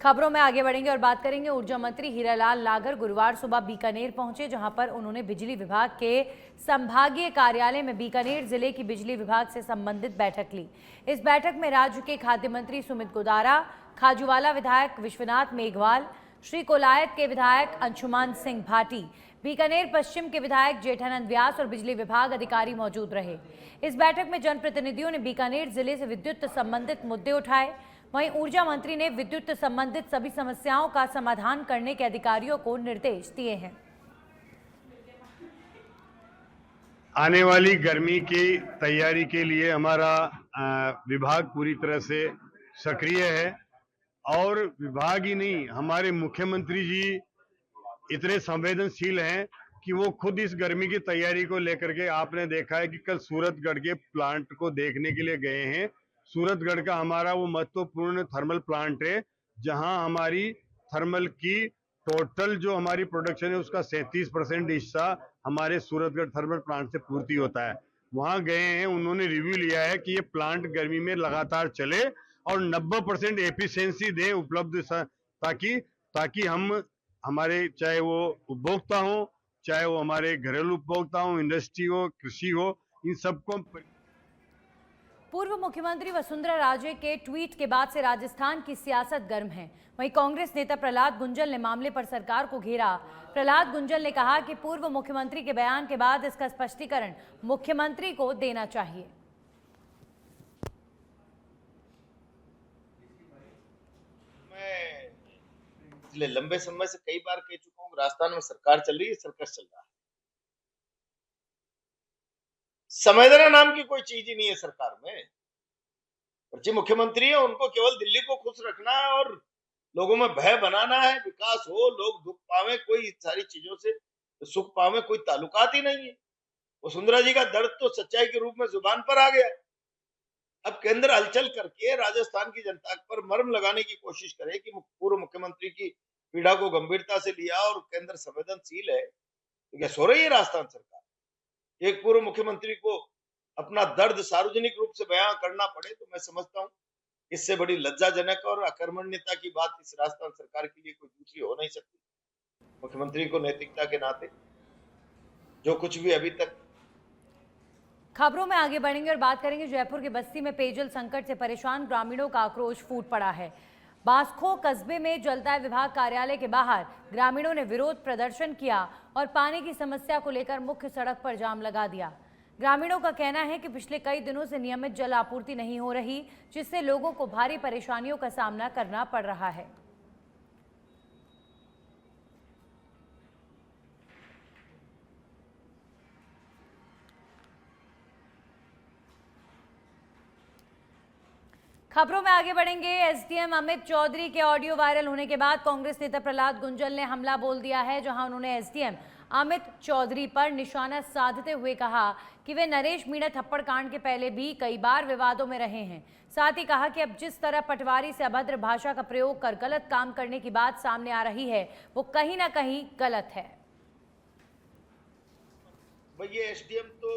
खबरों में आगे बढ़ेंगे और बात करेंगे। ऊर्जा मंत्री हीरालाल नागर गुरुवार सुबह बीकानेर पहुंचे, जहां पर उन्होंने बिजली विभाग के संभागीय कार्यालय में बीकानेर जिले की बिजली विभाग से संबंधित बैठक ली। इस बैठक में राज्य के खाद्य मंत्री सुमित गोदारा, खाजूवाला विधायक विश्वनाथ मेघवाल, श्री कोलायत के विधायक अंशुमान सिंह भाटी, बीकानेर पश्चिम के विधायक जेठानंद व्यास और बिजली विभाग अधिकारी मौजूद रहे। इस बैठक में जनप्रतिनिधियों ने बीकानेर जिले से विद्युत संबंधित मुद्दे उठाए। वहीं ऊर्जा मंत्री ने विद्युत संबंधित सभी समस्याओं का समाधान करने के अधिकारियों को निर्देश दिए हैं। आने वाली गर्मी की तैयारी के लिए हमारा विभाग पूरी तरह से सक्रिय है और विभाग ही नहीं, हमारे मुख्यमंत्री जी इतने संवेदनशील हैं कि वो खुद इस गर्मी की तैयारी को लेकर के, आपने देखा है कि कल सूरतगढ़ के प्लांट को देखने के लिए गए हैं। सूरतगढ़ का हमारा वो महत्वपूर्ण थर्मल प्लांट है, जहां हमारी थर्मल की टोटल जो हमारी प्रोडक्शन है उसका 37% हिस्सा हमारे सूरतगढ़ थर्मल प्लांट से पूर्ति होता है। वहां गए हैं, उन्होंने रिव्यू लिया है कि ये प्लांट गर्मी में लगातार चले और 90% एफिशिएंसी दे उपलब्ध, ताकि हम हमारे, चाहे वो उपभोक्ता हो, चाहे वो हमारे घरेलू उपभोक्ता हो, इंडस्ट्री हो, कृषि हो, इन सबको। पूर्व मुख्यमंत्री वसुंधरा राजे के ट्वीट के बाद से राजस्थान की सियासत गर्म है। वहीं कांग्रेस नेता प्रहलाद गुंजल ने मामले पर सरकार को घेरा। प्रहलाद गुंजल ने कहा कि पूर्व मुख्यमंत्री के बयान के बाद इसका स्पष्टीकरण मुख्यमंत्री को देना चाहिए। मैं पिछले लंबे समय से कई बार कह चुका हूँ, राजस्थान में सरकार चल रही है, सर्कस चल रहा है। संवेदना नाम की कोई चीज ही नहीं है सरकार में। और जो मुख्यमंत्री है उनको केवल दिल्ली को खुश रखना है और लोगों में भय बनाना है, विकास हो, लोग दुख पावे, कोई सारी चीजों से सुख पावे, कोई ताल्लुकात ही नहीं है। वसुंधरा जी का दर्द तो सच्चाई के रूप में जुबान पर आ गया। अब केंद्र हलचल करके राजस्थान की जनता पर मर्म लगाने की कोशिश करे कि पूर्व मुख्यमंत्री की पीड़ा को गंभीरता से लिया और केंद्र संवेदनशील है, तो क्या सो रही है राजस्थान सरकार? एक पूर्व मुख्यमंत्री को अपना दर्द सार्वजनिक रूप से बयां करना पड़े तो मैं समझता हूं इससे बड़ी लज्जाजनक और अकर्मण्यता की बात इस राजस्थान सरकार के लिए कोई दूसरी हो नहीं सकती। मुख्यमंत्री को नैतिकता के नाते जो कुछ भी अभी तक। खबरों में आगे बढ़ेंगे और बात करेंगे। जयपुर के बस्ती में पेयजल संकट से परेशान ग्रामीणों का आक्रोश फूट पड़ा है। बास्को कस्बे में जलदाय विभाग कार्यालय के बाहर ग्रामीणों ने विरोध प्रदर्शन किया और पानी की समस्या को लेकर मुख्य सड़क पर जाम लगा दिया। ग्रामीणों का कहना है कि पिछले कई दिनों से नियमित जल आपूर्ति नहीं हो रही, जिससे लोगों को भारी परेशानियों का सामना करना पड़ रहा है। खबरों में आगे बढ़ेंगे। एसडीएम अमित चौधरी के ऑडियो वायरल होने के बाद कांग्रेस नेता प्रहलाद गुंजल ने हमला बोल दिया है, जहां उन्होंने एसडीएम अमित चौधरी पर निशाना साधते हुए कहा कि वे नरेश मीणा थप्पड़ कांड के पहले भी कई बार विवादों में रहे हैं। साथ ही कहा कि अब जिस तरह पटवारी से अभद्र भाषा का प्रयोग कर गलत काम करने की बात सामने आ रही है, वो कहीं ना कहीं गलत है। ये एसडीएम तो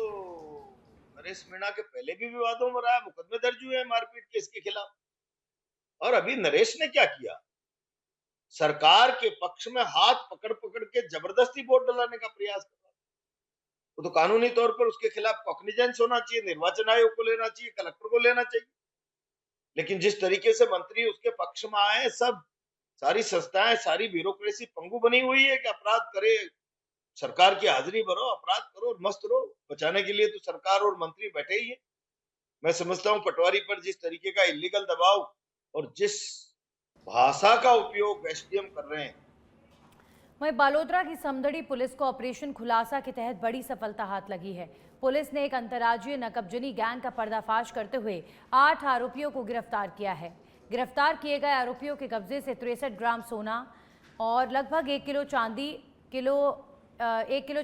नरेश मीणा के पहले भी विवादों में रहा, मुकदमे दर्ज हुए हैं मारपीट के इसके खिलाफ। और अभी नरेश ने क्या किया? सरकार के पक्ष में हाथ पकड़ पकड़ के जबरदस्ती वोट डलाने का प्रयास कर रहा है। वो तो कानूनी तौर पर उसके खिलाफ कॉग्निजेंस होना चाहिए, निर्वाचन आयोग को लेना चाहिए, कलेक्टर को लेना चाहिए। लेकिन जिस तरीके से मंत्री उसके पक्ष में आए, सब सारी संस्थाएं, सारी ब्यूरोक्रेसी पंगु बनी हुई है कि अपराध करे, सरकार की हाजिरी भरो, अपराध करो और मस्त रहो। बचाने के लिए तो सरकार और मंत्री बैठे ही है। मैं समझता हूं पटवारी पर जिस तरीके का इलीगल दबाव और जिस भाषा का उपयोग एसडीएम कर रहे हैं। वहीं बालोतरा की समदड़ी पुलिस को ऑपरेशन खुलासा के तहत बड़ी सफलता हाथ लगी है। पुलिस ने एक अंतर्राज्यीय नकबजनी गैंग का पर्दाफाश करते हुए 8 आरोपियों को गिरफ्तार किया है। गिरफ्तार किए गए आरोपियों के कब्जे से 63 ग्राम सोना और लगभग 1 किलो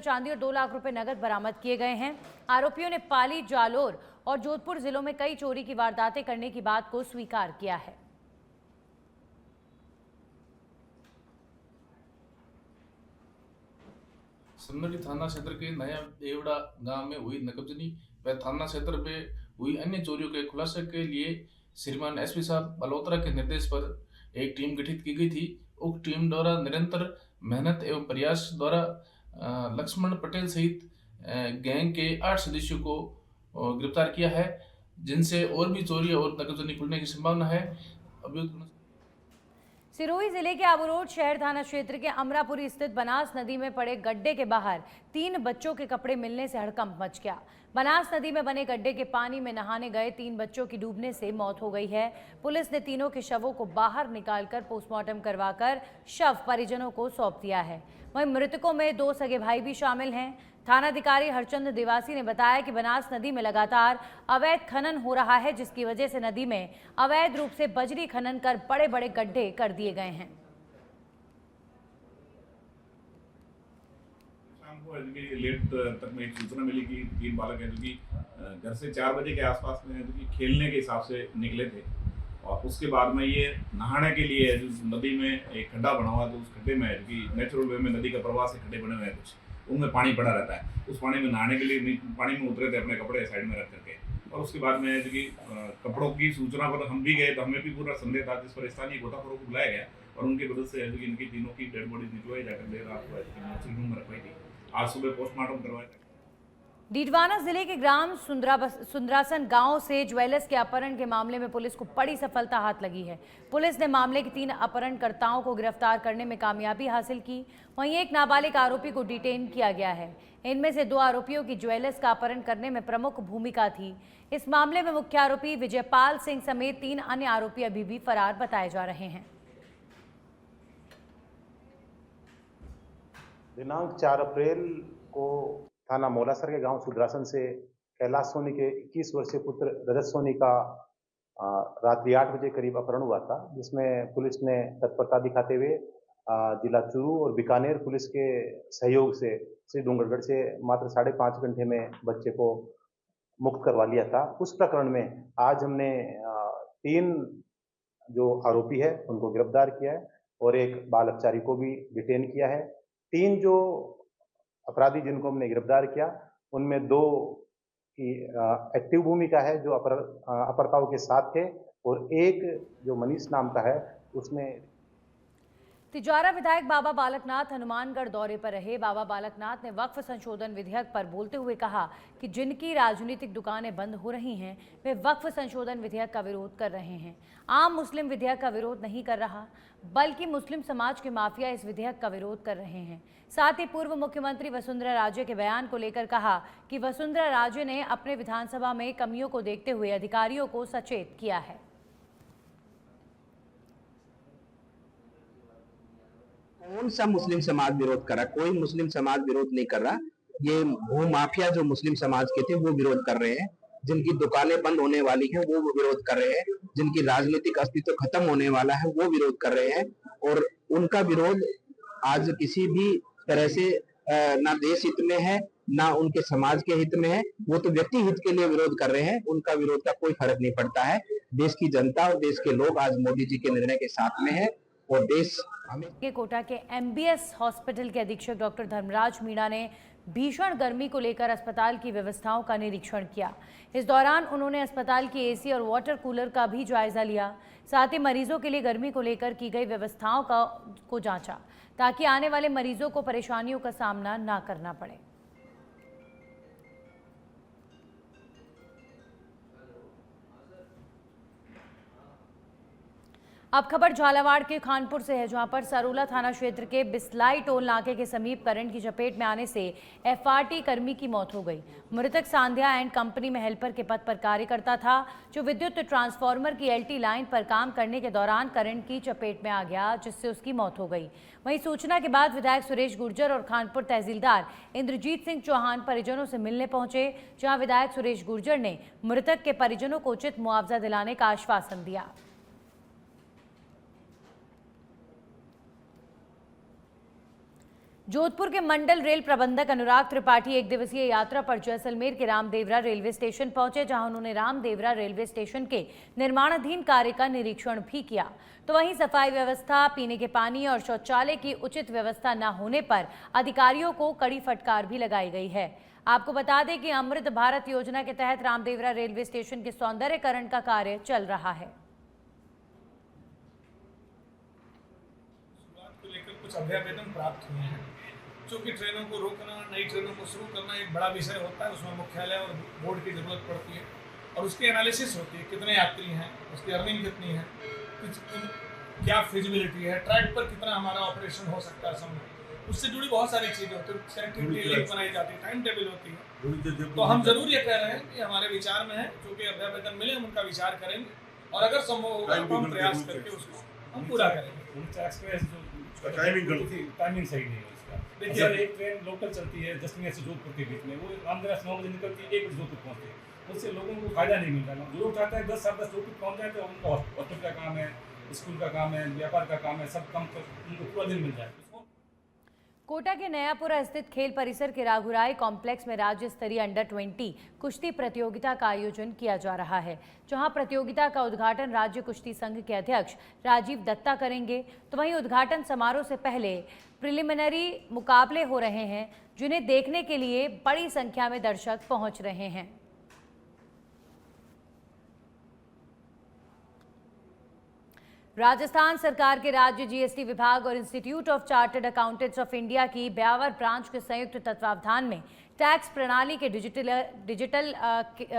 चांदी और 2 लाख रुपए नगद बरामद किए गए हैं। आरोपियों ने पाली, जालोर और जोधपुर जिलों में कई चोरी की वारदातें करने की बात को स्वीकार किया है। समदड़ी थाना क्षेत्र के नया देवड़ा गांव में हुई नकबजनी व थाना क्षेत्र में हुई अन्य चोरियों के खुलासे के लिए श्रीमान एसपी साहब बालोतरा के निर्देश पर एक टीम गठित की गई थी। उक्त टीम द्वारा निरंतर मेहनत एवं प्रयास द्वारा लक्ष्मण पटेल सहित गैंग के 8 सदस्यों को गिरफ्तार किया है, जिनसे और भी चोरी और नकदजनी खुलने की संभावना है। अभियुक्त सिरोही जिले के आबूरोड शहर थाना क्षेत्र के अमरापुरी स्थित बनास नदी में पड़े गड्ढे के बाहर 3 बच्चों के कपड़े मिलने से हड़कंप मच गया। बनास नदी में बने गड्ढे के पानी में नहाने गए 3 बच्चों की डूबने से मौत हो गई है। पुलिस ने तीनों के शवों को बाहर निकालकर पोस्टमार्टम करवाकर शव परिजनों को सौंप दिया है। वहीं मृतकों में 2 सगे भाई भी शामिल हैं। थानाधिकारी हरचंद देवासी ने बताया कि बनास नदी में लगातार अवैध खनन हो रहा है, जिसकी वजह से नदी में अवैध रूप से बजरी खनन कर बड़े बड़े गड्ढे कर दिए गए हैं। शाम को लेट तक में एक सूचना मिली कि 3 बालक हैं जो कि घर से 4 बजे के आसपास में जो कि खेलने के हिसाब से निकले थे, और उसके बाद में ये नहाने के लिए जो नदी में एक खड्डा बना हुआ, तो उस खड्डे में जो कि नेचुरल वे में नदी का प्रवाह से खड्डे बने हुए हैं, कुछ उनमें पानी पड़ा रहता है। उस पानी में नहाने के लिए पानी में उतरे थे अपने कपड़े साइड में रख करके, और उसके बाद में जो कि कपड़ों की सूचना पर हम भी गए, तो हमें भी पूरा संदेह था, जिस पर स्थानीय गोताखोरों को बुलाया गया और उनकी मदद से जो कि इनकी तीनों की डेड बॉडी निकलवाई जाकर देर रात को रूम में रखवाई थी। आज सुबह पोस्टमार्टम करवाया। डीडवाना जिले के ग्राम सुंदरासन गांव से ज्वेलर्स के अपहरण के मामले में पुलिस को बड़ी सफलता हाथ लगी है। पुलिस ने मामले के 3 अपहरणकर्ताओं को गिरफ्तार करने में कामयाबी हासिल की। वहीं एक नाबालिग आरोपी को डिटेन किया गया है। इनमें से 2 आरोपियों की ज्वेलर्स का अपहरण करने में प्रमुख भूमिका थी। इस मामले में मुख्य आरोपी विजयपाल सिंह समेत 3 अन्य आरोपी अभी भी फरार बताए जा रहे हैं। दिनांक 4 अप्रैल को थाना मौलासर के गांव सुंदरासन से कैलाश सोनी के 21 वर्षीय पुत्र रजत सोनी का रात्रि 8 बजे करीब अपहरण हुआ था, जिसमें पुलिस ने तत्परता दिखाते हुए जिला चूरू और बीकानेर पुलिस के सहयोग से श्री डूंगरगढ़ से मात्र 5.5 घंटे में बच्चे को मुक्त करवा लिया था। उस प्रकरण में आज हमने 3 जो आरोपी है उनको गिरफ्तार किया है और एक बाल अपचारी को भी डिटेन किया है। 3 जो अपराधी जिनको हमने गिरफ्तार किया, उनमें 2 की एक्टिव भूमिका है जो अपहर्ताओं के साथ थे, और एक जो मनीष नाम का है उसने। तिजारा विधायक बाबा बालकनाथ हनुमानगढ़ दौरे पर रहे। बाबा बालकनाथ ने वक्फ संशोधन विधेयक पर बोलते हुए कहा कि जिनकी राजनीतिक दुकानें बंद हो रही हैं, वे वक्फ संशोधन विधेयक का विरोध कर रहे हैं। आम मुस्लिम विधेयक का विरोध नहीं कर रहा, बल्कि मुस्लिम समाज के माफिया इस विधेयक का विरोध कर रहे हैं। साथ ही पूर्व मुख्यमंत्री वसुंधरा राजे के बयान को लेकर कहा कि वसुंधरा राजे ने अपने विधानसभा में कमियों को देखते हुए अधिकारियों को सचेत किया है। कौन सा मुस्लिम समाज विरोध कर रहा? कोई मुस्लिम समाज विरोध नहीं कर रहा। ये भू माफिया जो मुस्लिम समाज के थे वो विरोध कर रहे हैं। जिनकी दुकानें बंद होने वाली हैं वो विरोध कर रहे हैं। जिनकी राजनीतिक अस्तित्व खत्म होने वाला है वो विरोध कर रहे हैं। और उनका विरोध आज किसी भी तरह से ना देश हित में है ना उनके समाज के हित में है। वो तो व्यक्ति हित के लिए विरोध कर रहे हैं। उनका विरोध का कोई फर्क नहीं पड़ता है। देश की जनता और देश के लोग आज मोदी जी के निर्णय के साथ में है और देश के कोटा के MBS हॉस्पिटल के अधीक्षक डॉक्टर धर्मराज मीणा ने भीषण गर्मी को लेकर अस्पताल की व्यवस्थाओं का निरीक्षण किया। इस दौरान उन्होंने अस्पताल की AC और वाटर कूलर का भी जायजा लिया। साथ ही मरीजों के लिए गर्मी को लेकर की गई व्यवस्थाओं को जांचा, ताकि आने वाले मरीजों को परेशानियों का सामना ना करना पड़े। अब खबर झालावाड़ के खानपुर से है, जहां पर सरोला थाना क्षेत्र के बिस्लाई टोल नाके के समीप करंट की चपेट में आने से FRT कर्मी की मौत हो गई। मृतक सांध्या एंड कंपनी में हेल्पर के पद पर कार्य करता था, जो विद्युत ट्रांसफार्मर की LT लाइन पर काम करने के दौरान करंट की चपेट में आ गया, जिससे उसकी मौत हो गई। वहीं सूचना के बाद विधायक सुरेश गुर्जर और खानपुर तहसीलदार इंद्रजीत सिंह चौहान परिजनों से मिलने पहुंचे, जहां विधायक सुरेश गुर्जर ने मृतक के परिजनों को उचित मुआवजा दिलाने का आश्वासन दिया। जोधपुर के मंडल रेल प्रबंधक अनुराग त्रिपाठी 1 दिवसीय यात्रा पर जैसलमेर के रामदेवरा रेलवे स्टेशन पहुंचे, जहां उन्होंने रामदेवरा रेलवे स्टेशन के निर्माणाधीन कार्य का निरीक्षण भी किया। तो वहीं सफाई व्यवस्था, पीने के पानी और शौचालय की उचित व्यवस्था न होने पर अधिकारियों को कड़ी फटकार भी लगाई गई है। आपको बता दें कि अमृत भारत योजना के तहत रामदेवरा रेलवे स्टेशन के सौंदर्यीकरण का कार्य चल रहा है। को लेकर कुछ अभ्यावेदन प्राप्त हुए हैं। चूँकि ट्रेनों को रोकना, नई ट्रेनों को शुरू करना एक बड़ा विषय होता है, उसमें मुख्यालय और बोर्ड की ज़रूरत पड़ती है और उसकी एनालिसिस होती है, कितने यात्री हैं, उसकी अर्निंग कितनी है, क्या फिजिबिलिटी है, ट्रैक पर कितना हमारा ऑपरेशन हो सकता है, संभव, उससे जुड़ी बहुत सारी चीज़ें होती है, सेक्टिविटी लिंक बनाई जाती है, टाइम टेबल होती है। तो हम जरूर ये कह रहे हैं कि हमारे विचार में है, चूँकि अभ्यावेदन मिले हम उनका विचार करेंगे और अगर संभव होगा तो हम प्रयास करके उसको हम पूरा करेंगे। टाइमिंग सही नहीं है इसका। देखिए एक ट्रेन लोकल चलती है 10 मिनट से जोधपुर के बीच में, वो आंध्रा से 9 बजे निकलती है, 1 बजे जोधपुर पहुँचती है, उससे लोगों को फायदा नहीं मिलता है। जो लोग चाहते हैं 10 साढ़े 10 जोधपुर पहुँच जाए तो उनका हॉस्पिटल का काम है, स्कूल का काम है, व्यापार का काम है, सब काम उनको पूरा दिन मिल जाए। कोटा के नयापुरा स्थित खेल परिसर के राघुराई कॉम्प्लेक्स में राज्य स्तरीय अंडर 20 कुश्ती प्रतियोगिता का आयोजन किया जा रहा है, जहां प्रतियोगिता का उद्घाटन राज्य कुश्ती संघ के अध्यक्ष राजीव दत्ता करेंगे। तो वहीं उद्घाटन समारोह से पहले प्रिलिमिनरी मुकाबले हो रहे हैं, जिन्हें देखने के लिए बड़ी संख्या में दर्शक पहुंच रहे हैं। राजस्थान सरकार के राज्य जीएसटी विभाग और institute of chartered accountants of India की ब्यावर ब्रांच के संयुक्त तत्वावधान में टैक्स प्रणाली के डिजिटल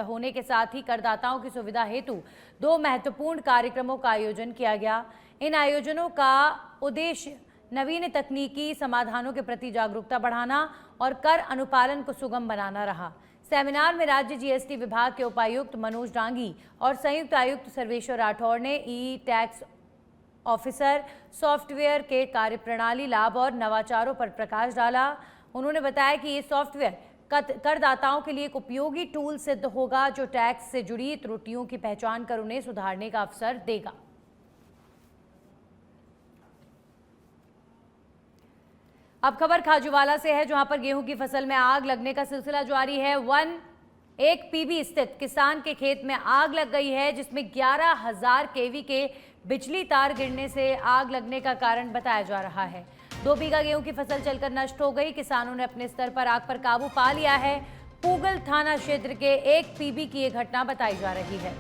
होने के साथ ही करदाताओं की सुविधा हेतु 2 महत्वपूर्ण कार्यक्रमों का आयोजन किया गया। इन आयोजनों का उद्देश्य नवीन तकनीकी समाधानों के प्रति जागरूकता बढ़ाना और कर अनुपालन को सुगम बनाना रहा। सेमिनार में राज्य जीएसटी विभाग के उपायुक्त मनोज डांगी और संयुक्त आयुक्त सर्वेश्वर राठौड़ ने ई टैक्स ऑफिसर सॉफ्टवेयर के कार्यप्रणाली लाभ और नवाचारों पर प्रकाश डाला। उन्होंने बताया कि ये सॉफ्टवेयर करदाताओं के लिए एक उपयोगी टूल सिद्ध होगा, जो टैक्स से जुड़ी त्रुटियों की पहचान कर उन्हें सुधारने का अवसर देगा। अब खबर खाजूवाला से है, जहां पर गेहूं की फसल में आग लगने का सिलसिला जारी है। 1 पीबी स्थित किसान के खेत में आग लग गई है, जिसमें 11,000 केवी के बिजली तार गिरने से आग लगने का कारण बताया जा रहा है। 2 बीघा गेहूं की फसल जलकर नष्ट हो गई। किसानों ने अपने स्तर पर आग पर काबू पा लिया है। पूगल थाना क्षेत्र के 1 पीबी की यह घटना बताई जा रही है।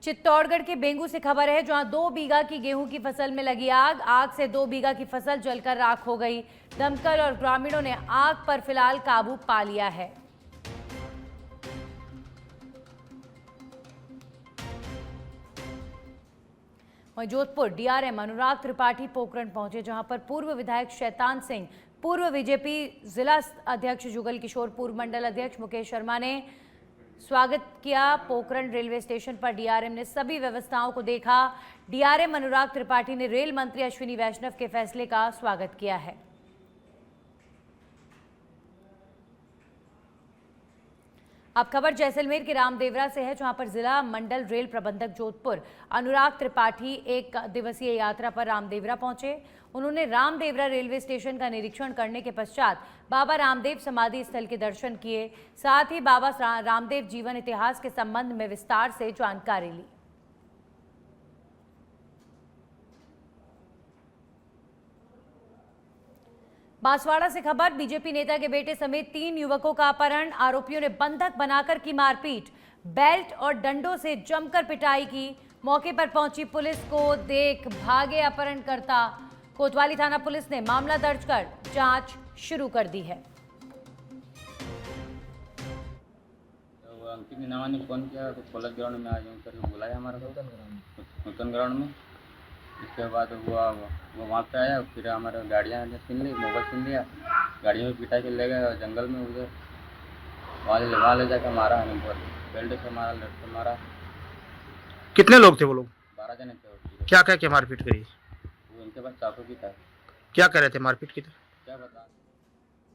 चित्तौड़गढ़ के बेंगू से खबर है, जहां 2 बीघा की गेहूं की फसल में लगी आग। आग से 2 बीघा की फसल जलकर राख हो गई। दमकल और ग्रामीणों ने आग पर फिलहाल काबू पा लिया है। वहीं जोधपुर डीआरएम अनुराग त्रिपाठी पोखरण पहुंचे, जहां पर पूर्व विधायक शैतान सिंह, पूर्व बीजेपी जिला अध्यक्ष जुगल किशोर, पूर्व मंडल अध्यक्ष मुकेश शर्मा ने स्वागत किया। पोखरण रेलवे स्टेशन पर डीआरएम ने सभी व्यवस्थाओं को देखा। डीआरएम अनुराग त्रिपाठी ने रेल मंत्री अश्विनी वैष्णव के फैसले का स्वागत किया है। अब खबर जैसलमेर के रामदेवरा से है, जहां पर जिला मंडल रेल प्रबंधक जोधपुर अनुराग त्रिपाठी 1 दिवसीय यात्रा पर रामदेवरा पहुंचे। उन्होंने रामदेवरा रेलवे स्टेशन का निरीक्षण करने के पश्चात बाबा रामदेव समाधि स्थल के दर्शन किए। साथ ही बाबा रामदेव जीवन इतिहास के संबंध में विस्तार से जानकारी ली। बांसवाड़ा से खबर, बीजेपी नेता के बेटे समेत 3 युवकों का अपहरण। आरोपियों ने बंधक बनाकर की मारपीट, बेल्ट और डंडों से जमकर पिटाई की। मौके पर पहुंची पुलिस को देख भागे अपहरणकर्ता। कोतवाली थाना पुलिस ने मामला दर्ज कर जांच शुरू कर दी है। अंकित नीनामा ने फोन किया तो कॉलेज ग्राउंड में आ जाऊँ करके बुलाया हमारा नूतन ग्राउंड में। इसके बाद वो वहाँ पे आया, फिर हमारे गाड़ियाँ छीन ली, मोबाइल छीन लिया, गाड़ियों में पिटा के ले गए जंगल में उधर। वहाँ ले जाकर मारा हमें, बहुत बेल्ट से मारा, लट से मारा। कितने लोग थे वो लोग? 12 जने थे। क्या क्या क्या मारपीट करी? वो उनके पास चाकू भी था। क्या कर रहे थे मारपीट की? क्या बता